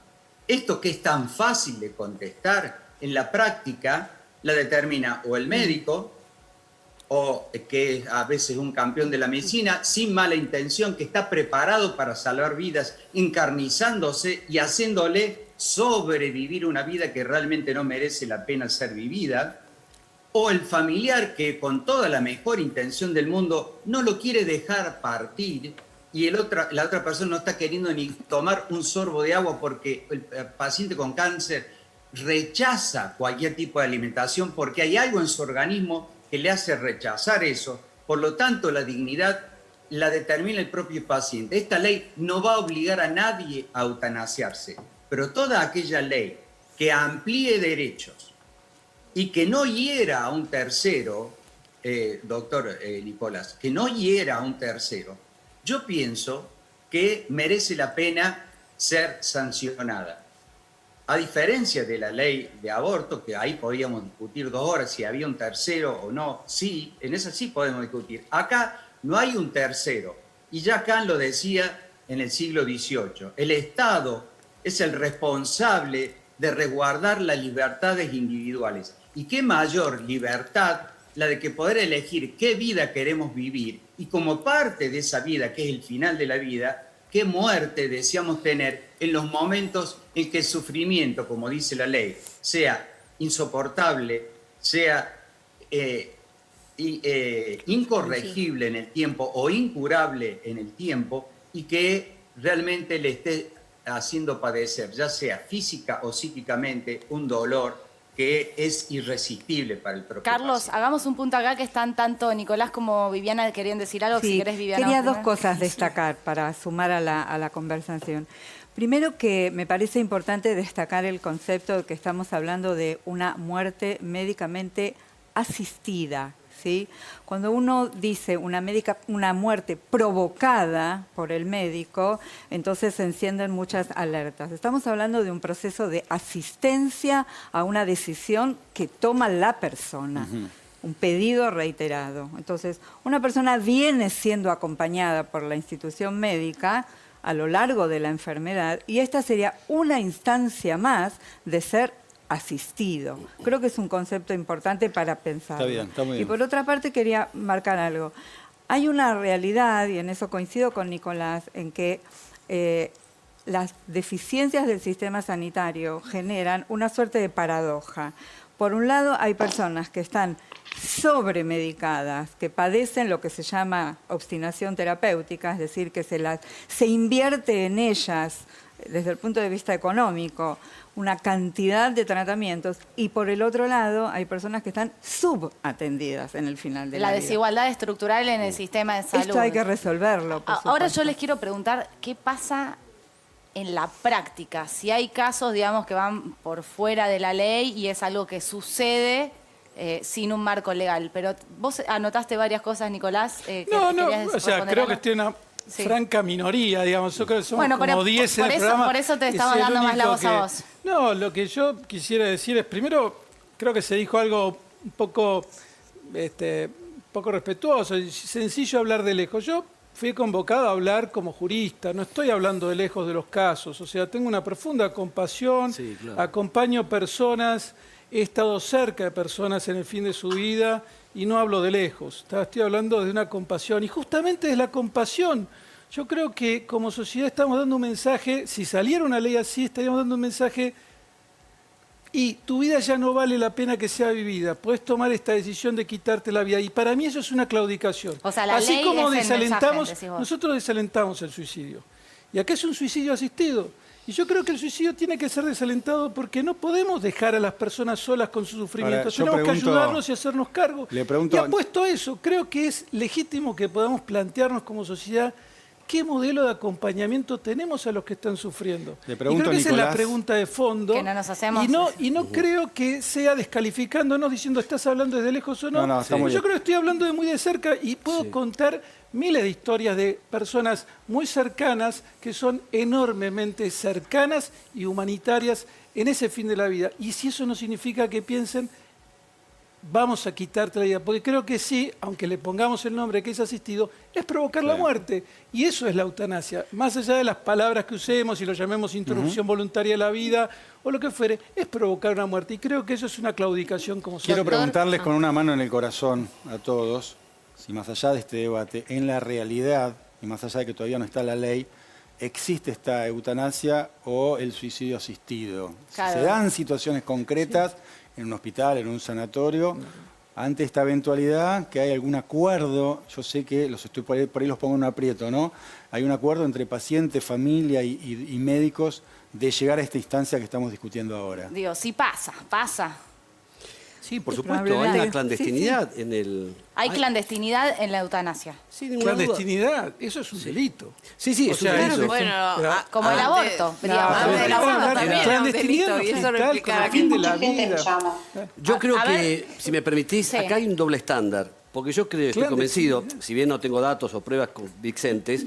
Esto que es tan fácil de contestar, en la práctica la determina o el médico, o que es a veces un campeón de la medicina, sin mala intención, que está preparado para salvar vidas, encarnizándose y haciéndole sobrevivir una vida que realmente no merece la pena ser vivida, o el familiar que con toda la mejor intención del mundo no lo quiere dejar partir y la otra persona no está queriendo ni tomar un sorbo de agua porque el paciente con cáncer rechaza cualquier tipo de alimentación porque hay algo en su organismo que le hace rechazar eso. Por lo tanto, la dignidad la determina el propio paciente. Esta ley no va a obligar a nadie a eutanasiarse, pero toda aquella ley que amplíe derechos y que no hiera a un tercero, doctor Nicolás, que no hiera a un tercero, yo pienso que merece la pena ser sancionada. A diferencia de la ley de aborto, que ahí podíamos discutir 2 horas si había un tercero o no, sí, en esa sí podemos discutir. Acá no hay un tercero, y ya Kant lo decía en el siglo XVIII. El Estado es el responsable de resguardar las libertades individuales. ¿Y qué mayor libertad la de que poder elegir qué vida queremos vivir y como parte de esa vida, que es el final de la vida, qué muerte deseamos tener en los momentos en que el sufrimiento, como dice la ley, sea insoportable, sea incorregible en el tiempo o incurable en el tiempo y que realmente le esté haciendo padecer, ya sea física o psíquicamente, un dolor que es irresistible para el propio Carlos, paciente. hagamos un punto acá que están tanto Nicolás como Viviana querían decir algo. Sí, si querés, Viviana. quería 2 cosas destacar para sumar a la conversación. Primero, que me parece importante destacar el concepto de que estamos hablando de una muerte médicamente asistida, ¿sí? Cuando uno dice una muerte provocada por el médico, entonces se encienden muchas alertas. Estamos hablando de un proceso de asistencia a una decisión que toma la persona. Un pedido reiterado. Entonces, una persona viene siendo acompañada por la institución médica a lo largo de la enfermedad y esta sería una instancia más de ser asistido. Creo que es un concepto importante para pensar. Está bien, está muy bien. Y por otra parte quería marcar algo. Hay una realidad, y en eso coincido con Nicolás, en que las deficiencias del sistema sanitario generan una suerte de paradoja. Por un lado, hay personas que están sobremedicadas, que padecen lo que se llama obstinación terapéutica, es decir, que se invierte en ellas desde el punto de vista económico, una cantidad de tratamientos, y por el otro lado hay personas que están subatendidas en el final de la vida. La desigualdad estructural en el sistema de salud. Esto hay que resolverlo, por Ahora supuesto. yo les quiero preguntar qué pasa en la práctica, si hay casos, digamos, que van por fuera de la ley y es algo que sucede sin un marco legal. Pero vos anotaste varias cosas, Nicolás. No, querías o sea, responder creo algo. que estoy en una Sí. franca minoría, digamos. Yo creo que somos como 10 en el por programa. por eso te y estamos soy el dando más la único voz a vos. No, lo que yo quisiera decir es, primero, creo que se dijo algo un poco respetuoso, sencillo hablar de lejos. Yo fui convocado a hablar como jurista, no estoy hablando de lejos de los casos, o sea, tengo una profunda compasión, Sí, claro. acompaño personas, he estado cerca de personas en el fin de su vida y no hablo de lejos, estoy hablando de una compasión, y justamente es la compasión. Yo creo que como sociedad estamos dando un mensaje, si saliera una ley así, estaríamos dando un mensaje: y tu vida ya no vale la pena que sea vivida. Puedes tomar esta decisión de quitarte la vida. Y para mí eso es una claudicación. O sea, la Así ley como es el desalentamos, mensaje, decís vos. nosotros desalentamos el suicidio. Y acá es un suicidio asistido. Y yo creo que el suicidio tiene que ser desalentado porque no podemos dejar a las personas solas con su sufrimiento. Ahora, yo Tenemos que pregunto- ayudarnos y hacernos cargo. Le pregunto- Y apuesto a eso, creo que es legítimo que podamos plantearnos como sociedad qué modelo de acompañamiento tenemos a los que están sufriendo. Le Y pregunto, creo que esa es la Nicolás, pregunta de fondo. Que no nos hacemos. Y no creo que sea descalificándonos diciendo estás hablando desde lejos o no. No, está muy Yo bien. creo que estoy hablando de muy de cerca y puedo contar miles de historias de personas muy cercanas que son enormemente cercanas y humanitarias en ese fin de la vida. Y si eso no significa que piensen vamos a quitarte la vida, porque creo que sí, aunque le pongamos el nombre que es asistido, es provocar la muerte. Y eso es la eutanasia. Más allá de las palabras que usemos y lo llamemos interrupción voluntaria de la vida o lo que fuere, es provocar una muerte. Y creo que eso es una claudicación como Quiero sociedad. preguntarles con una mano en el corazón a todos, si más allá de este debate, en la realidad, y más allá de que todavía no está la ley, existe esta eutanasia o el suicidio asistido. Claro. Se dan situaciones concretas en un hospital, en un sanatorio, ante esta eventualidad, que hay algún acuerdo, yo sé que por ahí los pongo en un aprieto, ¿no? Hay un acuerdo entre paciente, familia y médicos de llegar a esta instancia que estamos discutiendo ahora. Digo, sí pasa. Sí, por Sí, supuesto, hay probablemente. una clandestinidad en el... Hay clandestinidad en la eutanasia. Sin ninguna duda. Clandestinidad, eso es un delito. Sí, sí, O es un sea, delito. eso- Bueno, Como el aborto. digamos. pero del aborto la también era un clandestinidad delito, y eso hospital lo con explicaba el fin de Mucha la gente me vida. llama. Yo creo a que, ver. si me permitís, Sí. acá hay un doble estándar. Porque yo creo, estoy Clandestinidad. convencido, si bien no tengo datos o pruebas convincentes,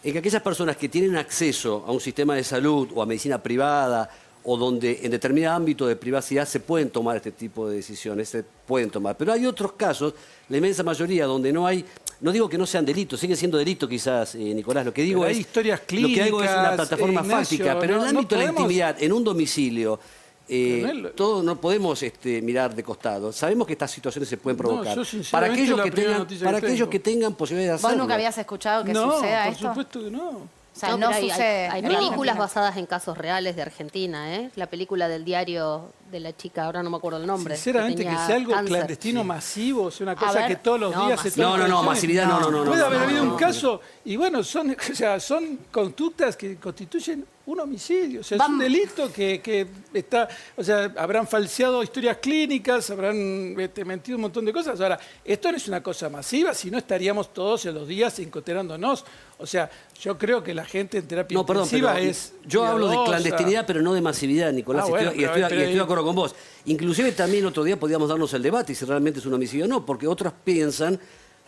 en que aquellas personas que tienen acceso a un sistema de salud o a medicina privada o donde en determinado ámbito de privacidad se pueden tomar este tipo de decisiones, se pueden tomar. Pero hay otros casos, la inmensa mayoría, donde no hay, no digo que no sean delitos, sigue siendo delito quizás, Nicolás, lo que digo Pero hay es, historias lo que digo es una clínicas, plataforma Ignacio, fáctica, pero en el no ámbito de la podemos- intimidad, en un domicilio, Pero todo no podemos mirar de costado. Sabemos que estas situaciones se pueden No, provocar. yo sinceramente para aquellos la que primera tengan, noticia para que aquellos tengo. que tengan posibilidad de ¿Vos hacerlo. nunca habías escuchado que No, suceda por esto? supuesto que no. O sea, no pero sucede. hay en la películas Argentina. basadas en casos reales de Argentina, ¿eh? La película del diario de la chica, ahora no me acuerdo el nombre. Sinceramente, que tenía sea algo cáncer. clandestino, masivo, o sea, una cosa ver. que todos los No, días se masivo. toman No, decisiones. masividad no. Puede haber no, habido no, un caso, y bueno, son conductas que constituyen un homicidio. O sea, es un delito que está, o sea, habrán falseado historias clínicas, habrán mentido un montón de cosas. Ahora, esto no es una cosa masiva, si no estaríamos todos en los días encontrándonos. O sea, yo creo que la gente en terapia No, perdón, intensiva pero es yo hablo de cuidadosa. clandestinidad, pero no de masividad, Nicolás, Bueno, y estoy pero- de acuerdo con vos. Inclusive también otro día podíamos darnos el debate si realmente es un homicidio o no, porque otros piensan,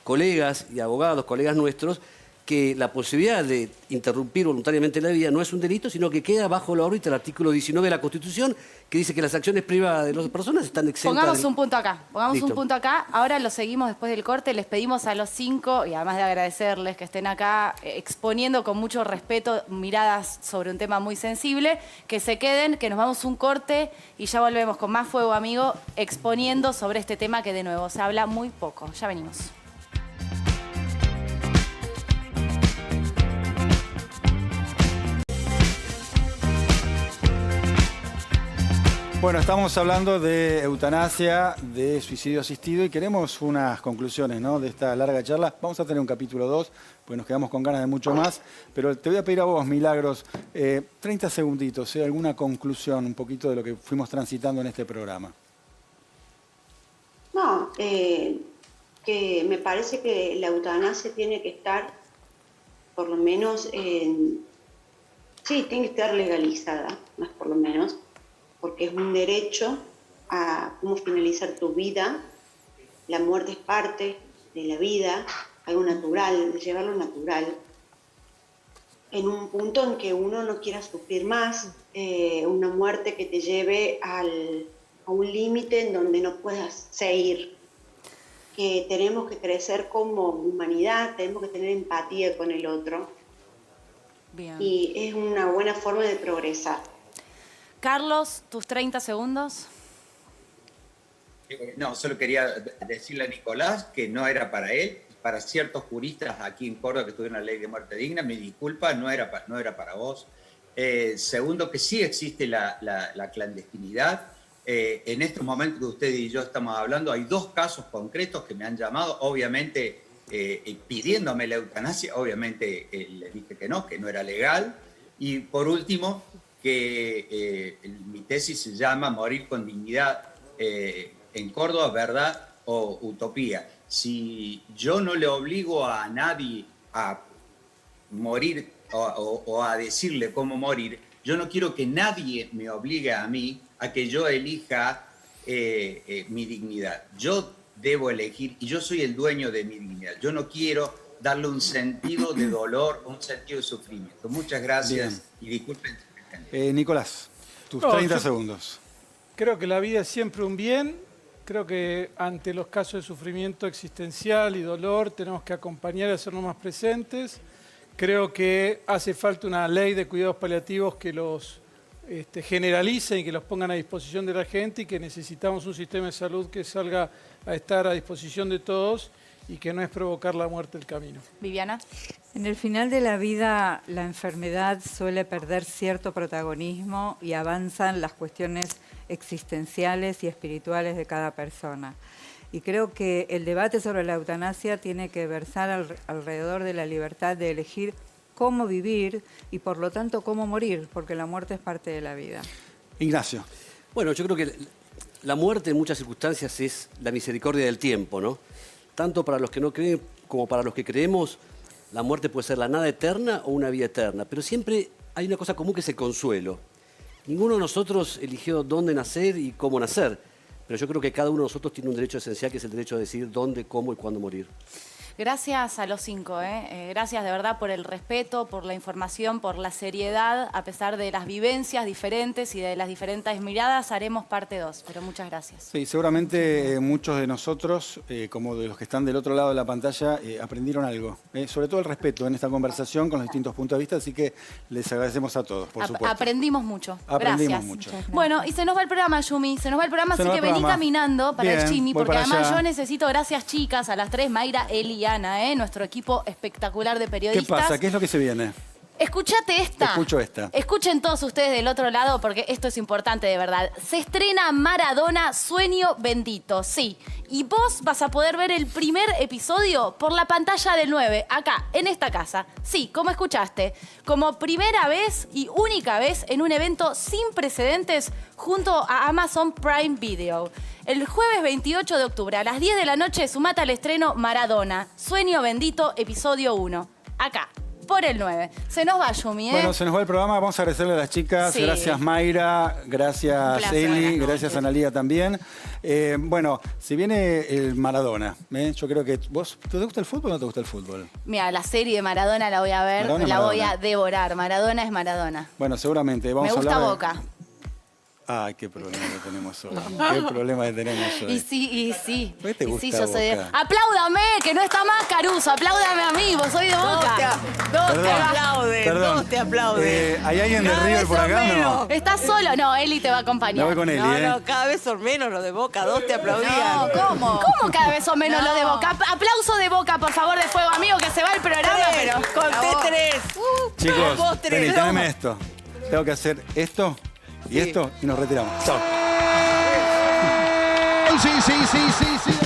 colegas y abogados, colegas nuestros, que la posibilidad de interrumpir voluntariamente la vida no es un delito, sino que queda bajo la órbita del artículo 19 de la Constitución, que dice que las acciones privadas de las personas están exentas. Pongamos un punto acá. Listo. Un punto acá. Ahora lo seguimos después del corte. Les pedimos a los 5, y además de agradecerles que estén acá exponiendo con mucho respeto miradas sobre un tema muy sensible, que se queden, que nos vamos un corte y ya volvemos con más Fuego Amigo exponiendo sobre este tema que de nuevo se habla muy poco. Ya venimos. Bueno, estamos hablando de eutanasia, de suicidio asistido y queremos unas conclusiones, ¿no?, de esta larga charla. Vamos a tener un capítulo 2, porque nos quedamos con ganas de mucho más. Pero te voy a pedir a vos, Milagros, 30 segunditos, alguna conclusión, un poquito de lo que fuimos transitando en este programa. No, que me parece que la eutanasia tiene que estar, por lo menos, sí, tiene que estar legalizada, más por lo menos, porque es un derecho a cómo finalizar tu vida. La muerte es parte de la vida, algo natural, de llevarlo natural. En un punto en que uno no quiera sufrir más, una muerte que te lleve a un límite en donde no puedas seguir. Que tenemos que crecer como humanidad, tenemos que tener empatía con el otro. Bien. Y es una buena forma de progresar. Carlos, tus 30 segundos. No, solo quería decirle a Nicolás que no era para él, para ciertos juristas aquí en Córdoba que tuvieron la ley de muerte digna, mi disculpa, no era para vos. Segundo, que sí existe la clandestinidad. En estos momentos que usted y yo estamos hablando, hay 2 casos concretos que me han llamado, obviamente pidiéndome la eutanasia, obviamente les dije que no era legal. Y por último, que mi tesis se llama Morir con dignidad en Córdoba, verdad o utopía. Si yo no le obligo a nadie a morir o a decirle cómo morir, yo no quiero que nadie me obligue a mí a que yo elija mi dignidad. Yo debo elegir y yo soy el dueño de mi dignidad. Yo no quiero darle un sentido de dolor, un sentido de sufrimiento. Muchas gracias. Bien. Y disculpen. Nicolás, tus 30 segundos. Creo que la vida es siempre un bien. Creo que ante los casos de sufrimiento existencial y dolor tenemos que acompañar y hacernos más presentes. Creo que hace falta una ley de cuidados paliativos que los generalicen y que los pongan a disposición de la gente, y que necesitamos un sistema de salud que salga a estar a disposición de todos y que no es provocar la muerte del camino. Viviana. En el final de la vida, la enfermedad suele perder cierto protagonismo y avanzan las cuestiones existenciales y espirituales de cada persona. Y creo que el debate sobre la eutanasia tiene que versar alrededor de la libertad de elegir cómo vivir y, por lo tanto, cómo morir, porque la muerte es parte de la vida. Ignacio. Bueno, yo creo que la muerte en muchas circunstancias es la misericordia del tiempo, ¿no? Tanto para los que no creen como para los que creemos, la muerte puede ser la nada eterna o una vida eterna, pero siempre hay una cosa común que es el consuelo. Ninguno de nosotros eligió dónde nacer y cómo nacer, pero yo creo que cada uno de nosotros tiene un derecho esencial, que es el derecho a decidir dónde, cómo y cuándo morir. Gracias a los 5, gracias de verdad por el respeto, por la información, por la seriedad, a pesar de las vivencias diferentes y de las diferentes miradas. Haremos parte 2, pero muchas gracias. Sí, seguramente muchos de nosotros, como de los que están del otro lado de la pantalla, aprendieron algo, sobre todo el respeto en esta conversación con los distintos puntos de vista, así que les agradecemos a todos, por supuesto. Aprendimos mucho. Aprendimos gracias. mucho. Bueno, y se nos va el programa, Yumi, se nos va el programa, así que vení caminando para el Chimi, porque además yo necesito, gracias chicas, a las 3, Mayra, Eli y Ana, nuestro equipo espectacular de periodistas. ¿Qué pasa? ¿Qué es lo que se viene? Escuchate esta. Escucho esta. Escuchen todos ustedes del otro lado, porque esto es importante de verdad. Se estrena Maradona, Sueño Bendito, sí. Y vos vas a poder ver el primer episodio por la pantalla del 9, acá, en esta casa. Sí, como escuchaste. Como primera vez y única vez en un evento sin precedentes junto a Amazon Prime Video. El jueves 28 de octubre a las 10 de la noche sumate al estreno Maradona, Sueño Bendito, episodio 1. Acá, por el 9. Se nos va, Yumi, Bueno, se nos va el programa. Vamos a agradecerle a las chicas. Sí. Gracias, Mayra. Gracias, Eli. Gracias, Analía también. Bueno, si viene el Maradona, yo creo que... ¿Vos te gusta el fútbol o no te gusta el fútbol? Mira, la serie de Maradona la voy a ver, la voy a devorar. Maradona es Maradona. Bueno, seguramente. Vamos Me gusta a hablar Boca. Ay, qué problema que tenemos hoy. Qué problema que tenemos hoy. Y sí. ¿Por qué te gusta yo soy de... Boca? ¡Apláudame! Que no está más Caruso. Apláudame a mí, vos soy de Boca. Perdón. Te aplauden. ¿Hay alguien de River por acá o no? ¿Estás solo? No, Eli te va a acompañar. Me voy con Eli, No, cada vez son menos los de Boca. 2 te aplaudían. No, ¿cómo? ¿Cómo cada vez son menos los de Boca? Aplauso de Boca, por favor, de fuego, amigo, que se va el programa, pero... Conté 3. Chicos, vení, tráeme esto. Tengo que hacer esto y esto y nos retiramos. Chao. sí.